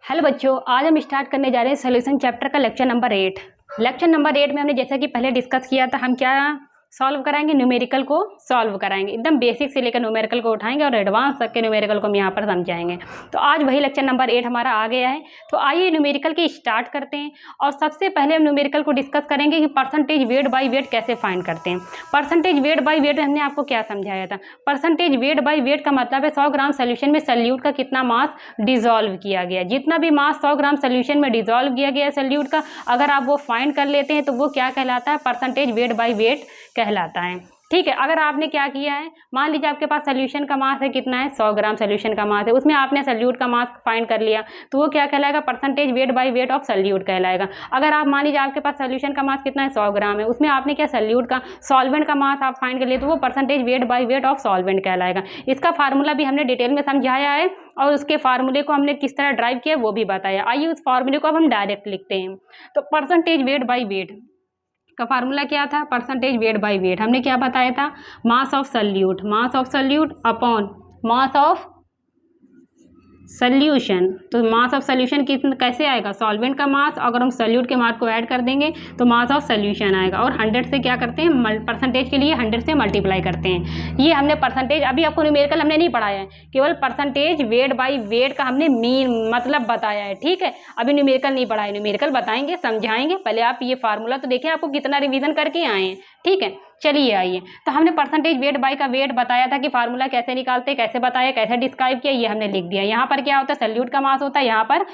Hello बच्चों, आज हम स्टार्ट करने जा रहे हैं सोल्यूशन चैप्टर का लेक्चर नंबर 8। लेक्चर नंबर 8 में हमने जैसा कि पहले डिस्कस किया था, हम क्या सॉल्व कराएंगे, न्यूमेरिकल को सॉल्व कराएंगे। एकदम बेसिक से लेकर न्यूमेरिकल को उठाएंगे और एडवांस तक के न्यूमेरिकल को हम यहाँ पर समझाएंगे। तो आज वही लेक्चर नंबर 8 हमारा आ गया है। तो आइए न्यूमेरिकल की स्टार्ट करते हैं। और सबसे पहले हम न्यूमेरिकल को डिस्कस करेंगे कि परसेंटेज वेट बाई वेट कैसे फाइंड करते हैं। परसेंटेज वेट बाई वेट हमने आपको क्या समझाया था। परसेंटेज वेट बाई वेट का मतलब है 100 ग्राम सोल्यूशन में सल्यूट का कितना मास डिजोल्व किया गया। जितना भी मास 100 ग्राम सोल्यूशन में डिजोल्व किया गया सल्यूट का, अगर आप वो फाइंड कर लेते हैं तो वो क्या कहलाता है, परसेंटेज वेट बाई वेट कहलाता है। ठीक है, अगर आपने क्या किया है, मान लीजिए आपके पास सोल्यूशन का मास है, कितना है, 100 ग्राम सोल्यूशन का मास है, उसमें आपने सल्यूट का मास फाइंड कर लिया, तो वो क्या कहलाएगा, percentage weight by weight of salute कहलाएगा। अगर आप मान लीजिए आपके पास सोल्यूशन का मास कितना है, 100 ग्राम है, उसमें आपने क्या सल्यूट का सॉल्वेंट का मास आप फाइंड कर लिए, तो वो percentage weight by weight of solvent कहलाएगा। इसका फार्मूला भी हमने डिटेल में समझाया है और उसके फार्मूले को हमने किस तरह ड्राइव किया वो भी बताया। आइए उस फार्मूले को अब हम डायरेक्ट लिखते हैं। तो परसेंटेज वेट बाई वेट का फार्मूला क्या था, परसेंटेज वेट बाई वेट हमने क्या बताया था, mass of solute upon mass of solution. तो मास ऑफ सल्यूशन कितना कैसे आएगा, सॉल्वेंट का मास, अगर हम सल्यूट के मास को ऐड कर देंगे तो मास ऑफ सल्यूशन आएगा। और 100 से क्या करते हैं, परसेंटेज के लिए 100 से मल्टीप्लाई करते हैं। ये हमने परसेंटेज, अभी आपको न्यूमेरिकल हमने नहीं पढ़ाया है, केवल परसेंटेज वेट बाई वेट का हमने मीन मतलब बताया है। ठीक है, अभी न्यूमेरिकल नहीं पढ़ाया, न्यूमेरिकल बताएंगे, समझाएंगे। पहले आप ये फार्मूला तो देखिए, आपको कितना रिवीजन करके आए हैं। ठीक है, चलिए आइए। तो हमने परसेंटेज वेट बाई का वेट बताया था कि फार्मूला कैसे निकालते, कैसे बताया, कैसे डिस्क्राइब किया, ये हमने लिख दिया। यहाँ पर क्या होता है, सल्यूट का मास होता है, यहाँ पर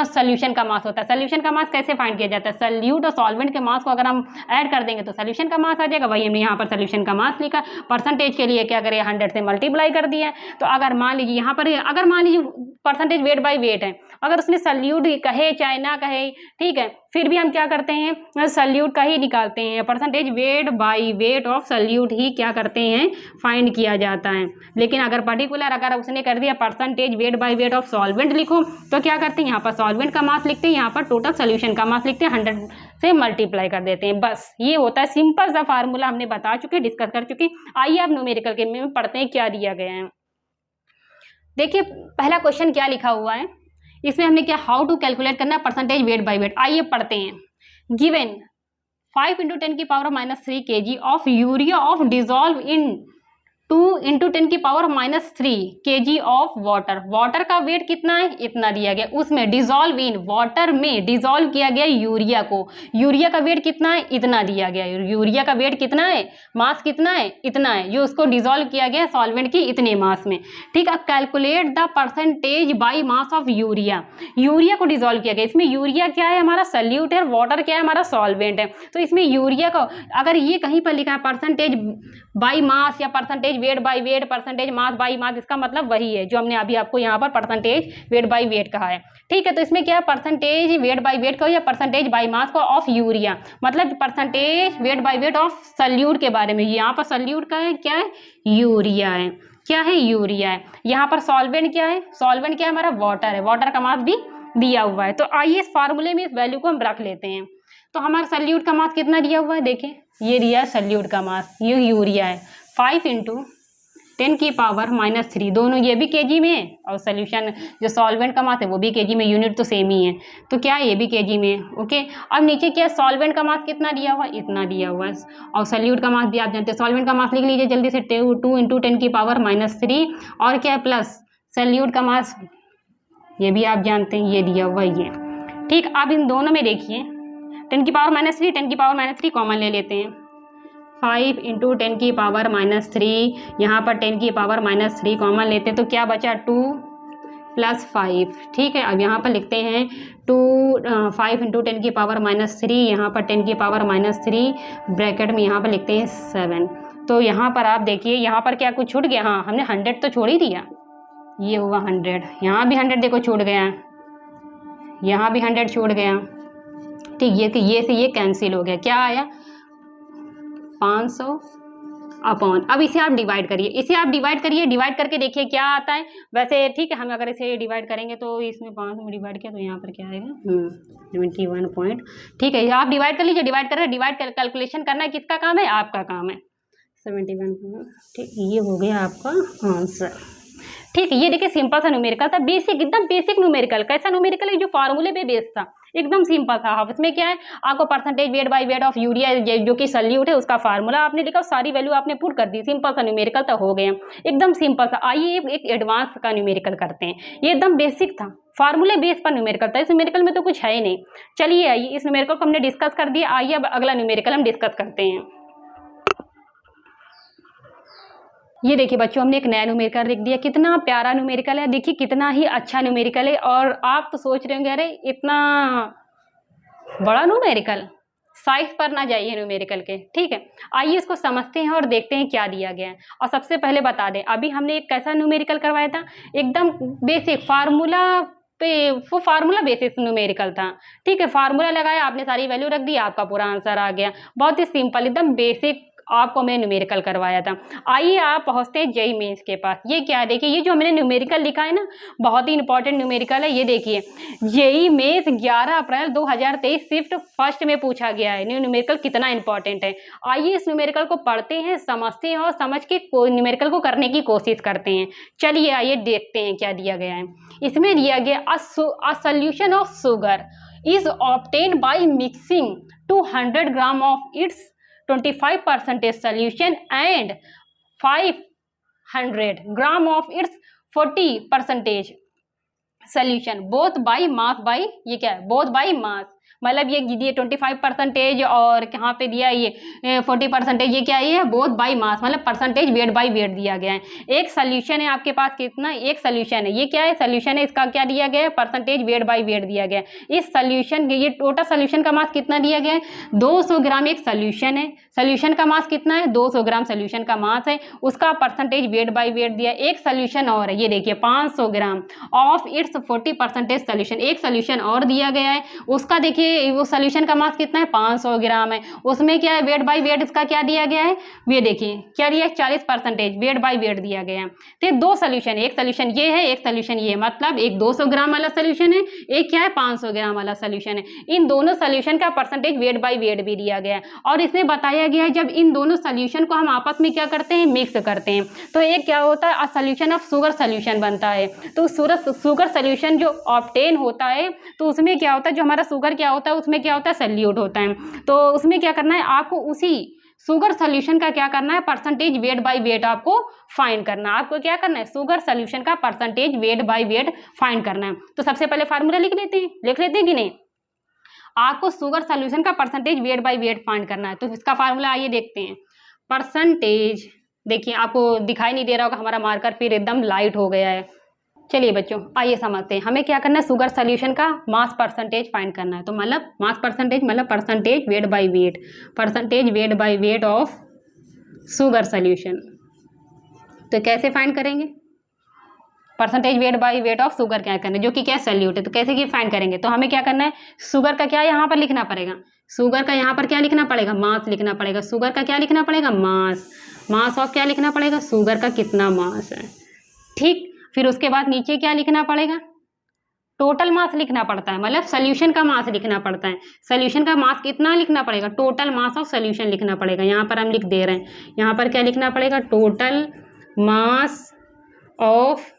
सोल्यूशन का मास होता है। सोल्यूशन का मास कैसे फाइंड किया जाता है, सल्यूट और सॉल्वेंट के मास को अगर हम ऐड कर देंगे तो सोल्यूशन का मास आ जाएगा। वही हमने यहाँ पर सोल्यूशन का मास लिखा। परसेंटेज के लिए क्या करें, 100 से मल्टीप्लाई कर दिया। तो अगर मान लीजिए यहाँ पर, अगर मान लीजिए परसेंटेज वेट बाई वेट है, अगर उसने सल्यूट कहे चाहे ना कहे, ठीक है, फिर भी हम क्या करते हैं, सल्यूट का ही निकालते हैं। Percentage weight by weight of solute ही क्या करते हैं, फाइंड किया जाता है। लेकिन अगर पर्टिकुलर अगर उसने कर दिया percentage weight by weight of solvent लिखो, तो क्या करते हैं, यहाँ पर सॉल्वेंट का मास लिखते हैं, यहाँ पर टोटल सोल्यूशन का मास लिखते हैं, 100 से मल्टीप्लाई कर देते हैं। बस ये होता है, सिंपल सा फार्मूला हमने बता चुके, डिस्कस कर चुके। आइए अब न्यूमेरिकल के में पढ़ते हैं क्या दिया गया है। देखिए पहला क्वेश्चन क्या लिखा हुआ है, इसमें हमने क्या, हाउ टू कैलकुलेट करना है परसेंटेज वेट बाई वेट। आइए पढ़ते हैं। Given 5 × 10⁻³ kg of urea of dissolve in 2 × 10⁻³ kg of water. Water का वेट कितना है, इतना दिया गया। उसमें डिजोल्व इन, वाटर में डिजोल्व किया गया यूरिया को, यूरिया का वेट कितना है, इतना दिया गया। यूरिया का वेट कितना है, मास कितना है, इतना है, जो उसको डिजोल्व किया गया सॉल्वेंट की इतने मास में। ठीक है, calculate the percentage by mass of urea. Urea को डिजोल्व किया गया, इसमें यूरिया क्या है, हमारा सल्यूट है, वाटर क्या है, हमारा सॉल्वेंट है। तो इसमें यूरिया को अगर ये कहीं पर लिखा है परसेंटेज बाई मास या percentage weight by wait, percentage mass by mass, इसका मतलब वही है जो हमने अभी आपको यहाँ पर परसेंटेज वेट बाई वेट कहा है। ठीक है, तो इसमें क्या है, परसेंटेज वेट बाई वेट का या परसेंटेज बाई मास को ऑफ यूरिया, मतलब percentage weight by weight of salute के बारे में। यहाँ पर सल्यूट का है, क्या है, यूरिया है, क्या है, यूरिया है। यहाँ पर सॉल्वेंट क्या है, सॉल्वेंट क्या है, हमारा वाटर है, वाटर का मास भी दिया हुआ है। तो आइए इस फार्मूले में इस वैल्यू को हम रख लेते हैं। तो हमारा सल्यूट का मास कितना दिया हुआ है, देखिए ये दिया है सल्यूट का मास, ये यूरिया है, 5 × 10⁻³ दोनों, ये भी केजी में है और सोल्यूशन जो सॉल्वेंट का मास है वो भी केजी में, यूनिट तो सेम ही है। तो क्या है, ये भी केजी में है। ओके, अब नीचे क्या है, सॉल्वेंट का मास कितना दिया हुआ है, इतना दिया हुआ है। और सल्यूट का मास भी आप जानते हैं, सॉल्वेंट का मास लिख लीजिए जल्दी से, 2 × 10⁻³ और क्या है प्लस सल्यूट का मास, ये भी आप जानते हैं, ये दिया हुआ है ये। ठीक, अब इन दोनों में देखिए 10⁻³ 10⁻³ कॉमन ले लेते हैं, 5 × 10⁻³ यहाँ पर 10⁻³ कॉमन लेते हैं, तो क्या बचा, 2 + 5। ठीक है, अब यहाँ पर लिखते हैं 5 × 10⁻³ यहाँ पर 10⁻³ ब्रैकेट में यहाँ पर लिखते हैं 7। तो यहाँ पर आप देखिए, यहाँ पर क्या कुछ छूट गया, हाँ हमने 100 तो छोड़ ही दिया, ये हुआ 100, यहाँ भी 100 देखो छूट गया, यहाँ भी 100 छूट गया। ठीक, ये से ये कैंसिल हो गया, क्या आया, 500 अपॉन, अब इसे आप डिवाइड करिए, डिवाइड करके देखिए क्या आता है। वैसे ठीक है, हम अगर इसे डिवाइड करेंगे तो इसमें 5 में डिवाइड किया तो यहाँ पर क्या आएगा, 71 पॉइंट। ठीक है, आप डिवाइड कर लीजिए, डिवाइड कैलकुलेशन करना है, किसका काम है, आपका काम है, 71। ठीक, ये हो गया आपका आंसर। ठीक है, ये देखिए सिंपल सा न्यूमेरिकल था, बेसिक, एकदम बेसिक न्यूमेरिकल। कैसा न्यूमेरिकल है? जो फार्मूले पे बेस्ड था, एकदम सिंपल था। अब इसमें क्या है, आपको percentage weight by weight of urea जो कि सल्यूट है उसका फार्मूला आपने लिखा, सारी वैल्यू आपने पुट कर दी, सिंपल सा न्यूमेरिकल तो हो गया, एकदम सिंपल सा। आइए एक एडवांस का न्यूमेरिकल करते हैं। ये एकदम बेसिक था, फार्मूले बेस पर न्यूमेरिकल था, इस न्यूमेरिकल में तो कुछ है ही नहीं। चलिए आइए, इस न्यूमेरिकल को हमने डिस्कस कर दिया, आइए अब अगला न्यूमेरिकल हम डिस्कस करते हैं। ये देखिए बच्चों, हमने एक नया न्यूमेरिकल लिख दिया, कितना प्यारा न्यूमेरिकल है, देखिए कितना ही अच्छा न्यूमेरिकल है। और आप तो सोच रहे होंगे अरे इतना बड़ा न्यूमेरिकल, साइज पर ना जाइए न्यूमेरिकल के, ठीक है। आइए इसको समझते हैं और देखते हैं क्या दिया गया है। और सबसे पहले बता दें, अभी हमने एक कैसा न्यूमेरिकल करवाया था, एकदम बेसिक फार्मूला पे, वो फार्मूला बेसिस न्यूमेरिकल था, ठीक है। फार्मूला लगाया आपने, सारी वैल्यू रख दी, आपका पूरा आंसर आ गया। बहुत ही सिंपल, एकदम बेसिक आपको मैंने न्यूमेरिकल करवाया था। आइए आप पहुंचते हैं जेईई मेंस के पास। ये क्या है, देखिए ये जो हमने न्यूमेरिकल लिखा है ना, बहुत ही इंपॉर्टेंट न्यूमेरिकल है। ये देखिए जेईई मेंस 11 अप्रैल 2023 शिफ्ट फर्स्ट में पूछा गया है। न्यूमेरिकल कितना इंपॉर्टेंट है, आइए इस न्यूमेरिकल को पढ़ते हैं, समझते हैं और समझ के न्यूमेरिकल को करने की कोशिश करते हैं। चलिए आइए देखते हैं क्या दिया गया है। इसमें दिया गया a solution of sugar is obtained by mixing 200 gram of its 25% solution and 500 gram of its 40% solution both by mass by, ये क्या है, both by mass, मतलब ये दिए 25% और कहाँ पे दिया ये 40%, ये क्या है, ये बोथ बाई मास, मतलब परसेंटेज वेट बाई वेट दिया गया है। एक सोल्यूशन है आपके पास, कितना, एक सोल्यूशन है, ये क्या है, सोल्यूशन है, इसका क्या दिया गया है, परसेंटेज वेट बाई वेट दिया गया है। इस सोल्यूशन, ये टोटल सोल्यूशन का मास कितना दिया गया है, 200 ग्राम एक सोल्यूशन है, सोल्यूशन का मास कितना है, 200 ग्राम सोल्यूशन का मास है, उसका परसेंटेज वेट बाई वेट दिया। एक सोल्यूशन और है, ये देखिए 500 ग्राम ऑफ इट्स 40% सोल्यूशन, एक सोल्यूशन और दिया गया है, उसका देखिए वो सोल्यूशन का मास कितना है, 500 ग्राम है, उसमें क्या है, वेट बाई वेट इसका क्या दिया गया है, ये देखिए क्या दिया है, 40% वेट बाई वेट दिया गया है। तो दो सोल्यूशन, एक सोल्यूशन ये है, एक सोल्यूशन ये, मतलब एक 200 ग्राम वाला सोल्यूशन है, एक क्या है 500 ग्राम वाला सोल्यूशन है। इन दोनों सोल्यूशन का परसेंटेज वेट बाई वेट भी दिया गया है और इसमें बताया गया है जब इन दोनों सोल्यूशन को हम आपस में क्या करते हैं, मिक्स करते हैं, तो एक क्या होता है, सोल्यूशन ऑफ शुगर सोल्यूशन बनता है। तो शुगर सोल्यूशन जो ऑब्टेन होता है, तो उसमें क्या होता है, जो हमारा शुगर क्या होता है, उसमें क्या होता है, सल्यूट होता है। तो उसमें क्या करना है, आपको उसी शुगर सोल्यूशन का क्या करना है, परसेंटेज वेट बाय वेट आपको फाइंड करना है। आपको क्या करना है, शुगर सोल्यूशन का percentage weight by weight find करना है। तो सबसे पहले फार्मूला लिख लेते हैं कि नहीं, आपको शुगर सोल्यूशन का percentage weight by weight find करना है। तो इसका फार्मूला आइए देखते हैं। परसेंटेज, देखिए आपको दिखाई नहीं दे रहा होगा, हमारा मार्कर फिर एकदम लाइट हो गया है। चलिए बच्चों आइए समझते हैं, हमें क्या करना है, शुगर सोल्यूशन का मास परसेंटेज फाइंड करना है। तो मतलब मास परसेंटेज मतलब percentage weight by weight, percentage weight by weight of sugar solution. तो कैसे फाइंड करेंगे, percentage weight by weight of sugar क्या करना है, जो कि क्या सल्यूट है, तो कैसे कि फाइंड करेंगे। तो हमें क्या करना है, शुगर का क्या यहाँ पर लिखना पड़ेगा, शुगर का यहाँ पर क्या लिखना पड़ेगा, मास लिखना पड़ेगा। शुगर का क्या लिखना पड़ेगा, मास, मास ऑफ क्या लिखना पड़ेगा, शुगर का कितना मास है, ठीक। फिर उसके बाद नीचे क्या लिखना पड़ेगा, टोटल मास लिखना पड़ता है, मतलब सोल्यूशन का मास लिखना पड़ता है। सोल्यूशन का मास कितना लिखना पड़ेगा, टोटल मास ऑफ सोल्यूशन लिखना पड़ेगा। यहाँ पर हम लिख दे रहे हैं, यहाँ पर क्या लिखना पड़ेगा, टोटल मास ऑफ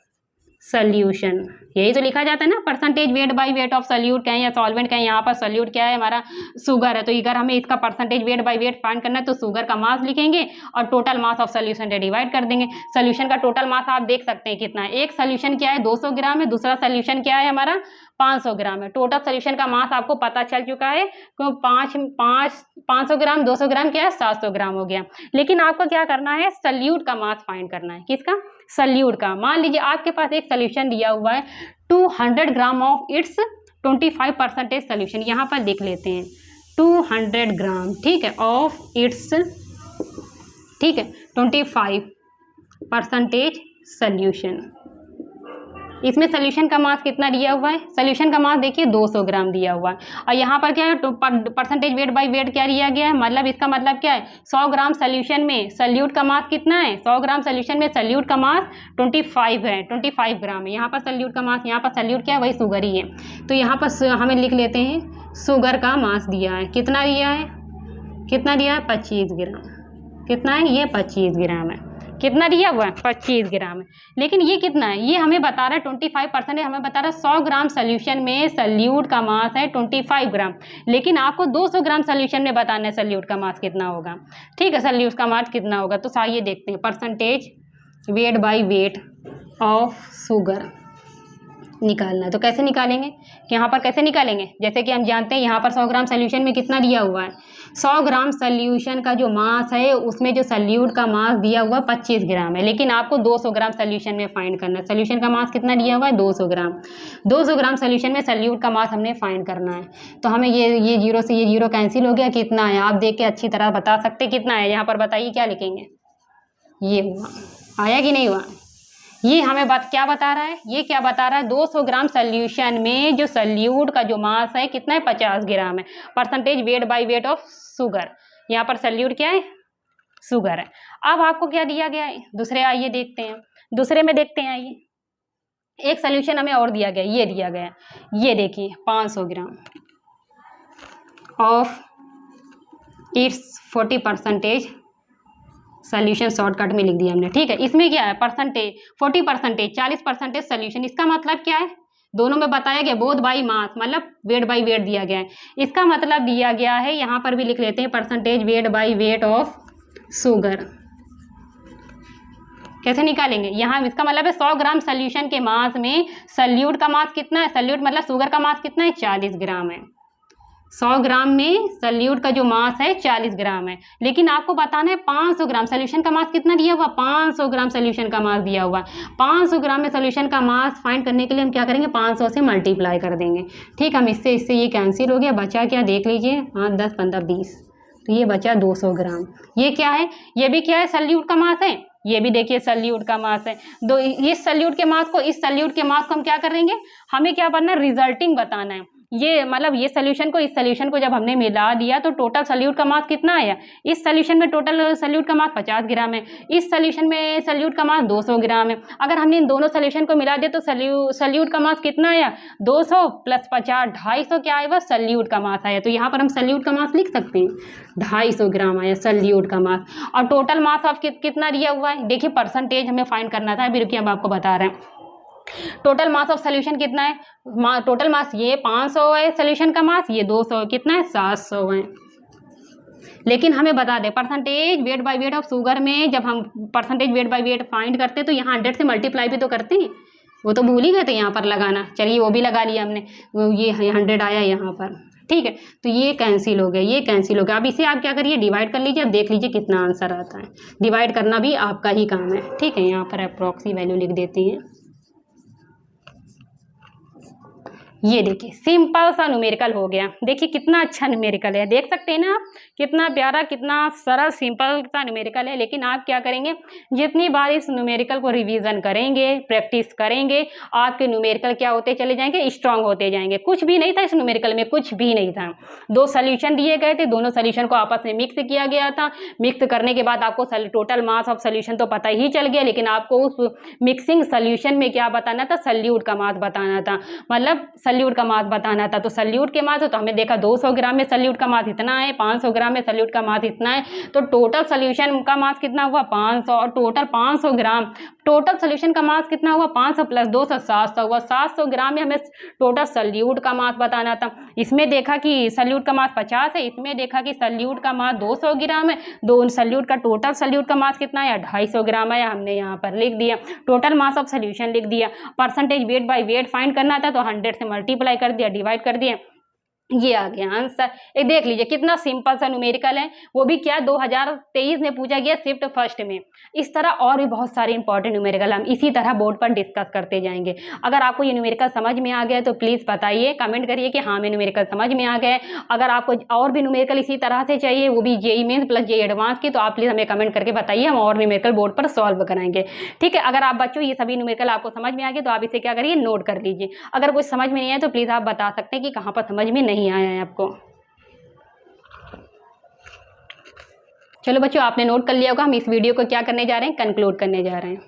सोल्यूशन, यही तो लिखा जाता है ना, percentage weight by weight of solute कहें या सॉल्वेंट कहें। यहाँ पर सोल्यूट क्या है, हमारा शुगर है, तो अगर हमें इसका percentage weight by weight find करना है तो शुगर का मास लिखेंगे और टोटल मास ऑफ सोल्यूशन से डिवाइड कर देंगे। सोल्यूशन का टोटल मास आप देख सकते हैं कितना है, एक सोल्यूशन क्या है 200 ग्राम है, दूसरा सोल्यूशन क्या है हमारा 500 ग्राम है। टोटल सोल्यूशन का मास आपको पता चल चुका है, क्यों 500 ग्राम 200 ग्राम क्या है 700 ग्राम हो गया। लेकिन आपको क्या करना है, सोल्यूट का मास फाइंड करना है, किसका, सोल्यूट का। मान लीजिए आपके पास एक सोल्यूशन दिया हुआ है 200 ग्राम ऑफ इट्स 25% सोल्यूशन, यहाँ पर लिख लेते हैं 200 ग्राम, ठीक है, ऑफ इट्स, ठीक है 25% सोल्यूशन। इसमें सोल्यूशन का मास कितना दिया हुआ है, सोल्यूशन का मास देखिए 200 ग्राम दिया हुआ है और यहाँ पर क्या है, परसेंटेज वेट बाय वेट क्या दिया गया है, मतलब इसका मतलब क्या है, 100 ग्राम सोल्यूशन में सोल्यूट का मास कितना है, 100 ग्राम सोल्यूशन में सोल्यूट का मास 25 है, 25 ग्राम है। यहाँ पर सोल्यूट का मास, यहाँ पर सोल्यूट क्या है, वही शुगर ही है। तो यहाँ पर हमें लिख लेते हैं शुगर का मास दिया है, कितना दिया है, कितना दिया है 25 ग्राम, कितना है ये 25 ग्राम है, कितना दिया हुआ है 25 ग्राम है। लेकिन ये कितना है, ये हमें बता रहा है 25% हमें बता रहा है 100 ग्राम सोल्यूशन में सल्यूट का मास है 25 ग्राम, लेकिन आपको 200 ग्राम सोल्यूशन में बताना है सल्यूट का मास कितना होगा। ठीक है, सल्यूट का मास कितना होगा, तो आइए देखते हैं। Percentage weight by weight of sugar निकालना है। तो कैसे निकालेंगे, यहाँ पर कैसे निकालेंगे, जैसे कि हम जानते हैं यहाँ पर 100 ग्राम सोल्यूशन में कितना दिया हुआ है, 100 ग्राम सोल्यूशन का जो मास है उसमें जो सल्यूट का मास दिया हुआ 25 ग्राम है, लेकिन आपको 200 ग्राम सोल्यूशन में फाइंड करना है। सोल्यूशन का मास कितना दिया हुआ है 200 ग्राम, 200 ग्राम सोल्यूशन में सल्यूट का मास हमने फाइंड करना है। तो हमें ये जीरो से ये जीरो कैंसिल हो गया, कितना है आप देख के अच्छी तरह बता सकते कितना है। यहाँ पर बताइए क्या लिखेंगे, ये हुआ, आया कि नहीं हुआ। ये हमें क्या बता रहा है, ये क्या बता रहा है 200 ग्राम सोल्यूशन में जो सल्यूट का जो मास है कितना है 50 ग्राम है। Percentage weight by weight of sugar, यहाँ पर सल्यूट क्या है शुगर है। अब आपको क्या दिया गया है दूसरे, आइए देखते हैं दूसरे में देखते हैं। आइए एक सल्यूशन हमें और दिया गया, ये दिया गया, ये देखिए 500 gram of its 40% solution shortcut में लिख दिया हमने। ठीक है, इसमें क्या है परसेंटेज 40%, 40% सोल्यूशन। इसका मतलब क्या है, दोनों में बताया गया बोथ बाई मास, मतलब वेट बाई वेट दिया गया है। इसका मतलब दिया गया है, यहाँ पर भी लिख लेते हैं percentage weight by weight of sugar. कैसे निकालेंगे, यहाँ इसका मतलब है 100 ग्राम सोल्यूशन के मास में सल्यूट का मास कितना है, सल्यूट मतलब शुगर का मास कितना है 40 ग्राम है। 100 ग्राम में सल्यूट का जो मास है 40 ग्राम है, लेकिन आपको बताना है 500 ग्राम सोल्यूशन का मास कितना दिया हुआ, 500 ग्राम सोल्यूशन का मास दिया हुआ। 500 ग्राम में सोल्यूशन का मास फाइंड करने के लिए हम क्या करेंगे 500 से मल्टीप्लाई कर देंगे। ठीक, हम इससे ये कैंसिल हो गया, बचा क्या देख लीजिए, 5, 10, 15, 20, तो ये बचा 200 ग्राम। ये क्या है, ये भी क्या है सल्यूट का मास है, ये भी देखिए सल्यूट का मास है। दो इस सल्यूट के मास को इस सल्यूट के मास को हम क्या करेंगे, हमें क्या बनना है रिजल्टिंग बताना है। ये मतलब ये सोल्यूशन को इस सोल्यूशन को जब हमने मिला दिया तो टोटल सल्यूट का मास कितना आया, इस सोल्यूशन में टोटल सल्यूट का मास 50 ग्राम है, इस सोल्यूशन में सल्यूट का मास 200 ग्राम है। अगर हमने इन दोनों सोल्यूशन को मिला दिया तो सल्यूट का मास कितना आया 200 + 50 250 क्या आया, सल्यूट का मास आया। तो यहाँ पर हम सल्यूट का मास लिख सकते हैं 250 ग्राम आया सल्यूट का मास। और टोटल मास ऑफ कितना दिया हुआ है, देखिए परसेंटेज हमें फाइंड करना था, अभी रुकिए हम आपको बता रहे हैं। टोटल मास ऑफ सोल्यूशन कितना है, टोटल मास ये 500 है सोल्यूशन का मास, ये 200 कितना है 700 है। लेकिन हमें बता दें percentage weight by weight of sugar में जब हम percentage weight by weight find करते हैं तो यहाँ 100 से मल्टीप्लाई भी तो करते हैं, वो तो भूल ही गए थे यहाँ पर लगाना। चलिए वो भी लगा लिया हमने, ये 100 आया यहाँ पर। ठीक है, तो ये कैंसिल हो गया, ये कैंसिल हो गया। अब इसे आप क्या करिए डिवाइड कर लीजिए, अब देख लीजिए कितना आंसर आता है। डिवाइड करना भी आपका ही काम है। ठीक है, यहाँ पर अप्रॉक्सी वैल्यू लिख देते हैं। ये देखिए सिंपल सा न्यूमेरिकल हो गया, देखिए कितना अच्छा न्यूमेरिकल है, देख सकते हैं ना आप कितना प्यारा कितना सरल सिंपल सा न्यूमेरिकल है। लेकिन आप क्या करेंगे, जितनी बार इस न्यूमेरिकल को रिवीजन करेंगे प्रैक्टिस करेंगे आपके न्यूमेरिकल क्या होते चले जाएंगे, स्ट्रांग होते जाएंगे। कुछ भी नहीं था इस न्यूमेरिकल में, कुछ भी नहीं था। 2 सोल्यूशन दिए गए थे, दोनों सोल्यूशन को आपस में मिक्स किया गया था। मिक्स करने के बाद आपको टोटल मास ऑफ सोल्यूशन तो पता ही चल गया, लेकिन आपको उस मिक्सिंग सोल्यूशन में क्या बताना था, सल्यूट का मास बताना था, मतलब सल्यूट का मास बताना था। तो सल्यूट के मास तो हमें देखा 200 ग्राम में सल्यूट का मास इतना है, 500 ग्राम में सल्यूट का मास इतना है, तो टोटल सल्यूशन का मास कितना हुआ 500, और टोटल 500 ग्राम टोटल सल्यूशन का मास कितना हुआ 500 + 200 700 हुआ। 700 ग्राम में हमें टोटल सल्यूट का मास बताना था। इसमें देखा कि सल्यूट का मास 50 है, इसमें देखा कि सल्यूट का मास 200 ग्राम है। दो सल्यूट का टोटल सल्यूट का मास कितना है 250 ग्राम है, हमने यहाँ पर लिख दिया। टोटल मास ऑफ सल्यूशन लिख दिया। Percentage weight by weight find करना था तो 100 से मल्टीप्लाई कर दिया, डिवाइड कर दिया, ये आ गया आंसर। ये देख लीजिए कितना सिंपल सा न्यूमेरिकल है, वो भी क्या 2023 में पूछा गया शिफ्ट फर्स्ट में। इस तरह और भी बहुत सारे इंपॉर्टेंट न्यूमेरिकल हम इसी तरह बोर्ड पर डिस्कस करते जाएंगे। अगर आपको ये न्यूमेरिकल समझ में आ गया तो प्लीज़ बताइए, कमेंट करिए कि हाँ मैं न्यूमेरिकल समझ में आ गया। अगर आपको और भी न्यूमेरिकल इसी तरह से चाहिए, वो भी JEE mains plus JEE advance की, तो आप प्लीज़ हमें कमेंट करके बताइए, हम और न्यूमेरिकल बोर्ड पर सॉल्व कराएंगे। ठीक है, अगर आप बच्चों ये सभी न्यूमेरिकल आपको समझ में आ गए तो आप इसे क्या करिए नोट कर लीजिए। अगर कुछ समझ में नहीं आया तो प्लीज़ आप बता सकते हैं कि कहाँ पर समझ में नहीं आया है आपको। चलो बच्चों आपने नोट कर लिया होगा, हम इस वीडियो को क्या करने जा रहे हैं, कंक्लूड करने जा रहे हैं।